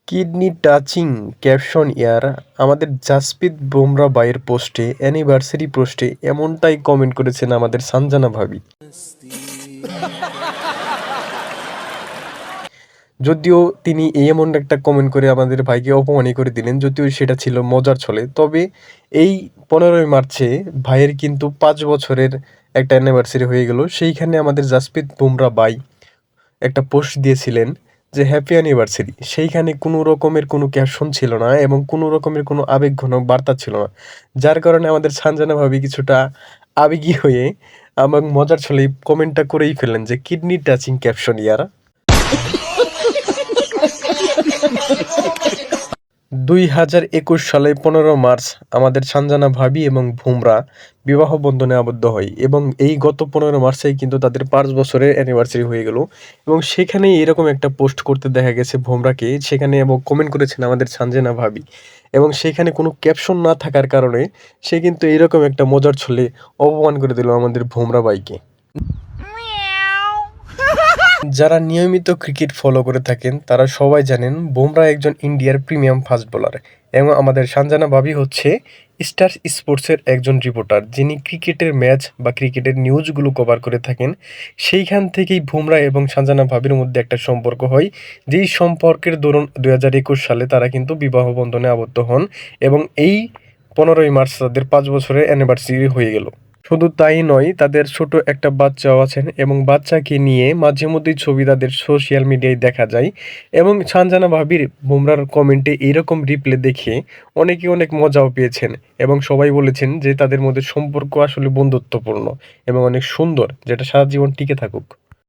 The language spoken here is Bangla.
কিডনি টাচিং ক্যাপশন আমাদের জাসপ্রীত বুমরা ভাইয়ের পোস্টে অ্যানিভার্সারি পোস্টে এমনটাই কমেন্ট করেছেন আমাদের সানজানা ভাবি। যদিও তিনি এমন একটা কমেন্ট করে আমাদের ভাইকে অপমানই করে দিলেন, যদিও সেটা ছিল মজার ছলে। তবে এই 15ই মার্চে ভাইয়ের কিন্তু 5 বছরের একটা অ্যানিভার্সারি হয়ে গেল। সেইখানে আমাদের জাসপ্রীত বুমরা ভাই একটা পোস্ট দিয়েছিলেন যে হ্যাপি অ্যানিভার্সারি। সেইখানে কোনো রকমের কোনো ক্যাপশন ছিল না এবং কোনো রকমের কোনো আবেগঘন বার্তা ছিল না। যার কারণে আমাদের সানজানা ভাবি কিছুটা আবেগী হয়ে এবং মজার ছলে কমেন্টটা করেই ফেললেন যে কিডনি টাচিং ক্যাপশন 2021 সালে 15 মার্চ আমাদের সানজানা ভাবি এবং বুমরা বিবাহ বন্ধনে আবদ্ধ হয় এবং এই গত 15 মার্চেই কিন্তু তাদের 5 বছরের অ্যানিভার্সারি হয়ে গেল এবং সেখানেই এরকম একটা পোস্ট করতে দেখা গেছে বুমরাকে সেখানে এবং কমেন্ট করেছেন আমাদের সানজানা ভাবি এবং সেখানে কোনো ক্যাপশন না থাকার কারণে সে কিন্তু এরকম একটা মজার ছলে অপমান করে দিল আমাদের বুমরা ভাইকে। যারা নিয়মিত ক্রিকেট ফলো করে থাকেন তারা সবাই জানেন বুমরা একজন ইন্ডিয়ার প্রিমিয়াম ফাস্ট বোলার এবং আমাদের সানজানা ভাবি হচ্ছে স্টার স্পোর্টসের একজন রিপোর্টার, যিনি ক্রিকেটের ম্যাচ বা ক্রিকেটের নিউজগুলো কভার করে থাকেন। সেইখান থেকেই বুমরা এবং সানজানা ভাবির মধ্যে একটা সম্পর্ক হয়, যেই সম্পর্কের দরুন 2021 সালে তারা কিন্তু বিবাহ বন্ধনে আবদ্ধ হন এবং এই 15ই মার্চ তাদের 5 বছরের অ্যানিভার্সারি হয়ে গেল। শুধু তাই নয়, তাদের ছোট একটা বাচ্চাও আছেন এবং বাচ্চাকে নিয়ে মাঝে মধ্যেই ছবি তাদের সোশ্যাল মিডিয়ায় দেখা যায় এবং সানজানা ভাবির বুমরার কমেন্টে এইরকম রিপ্লে দেখে অনেকে অনেক মজাও পেয়েছেন এবং সবাই বলেছেন যে তাদের মধ্যে সম্পর্ক আসলে বন্ধুত্বপূর্ণ এবং অনেক সুন্দর, যেটা সারা জীবন টিকে থাকুক।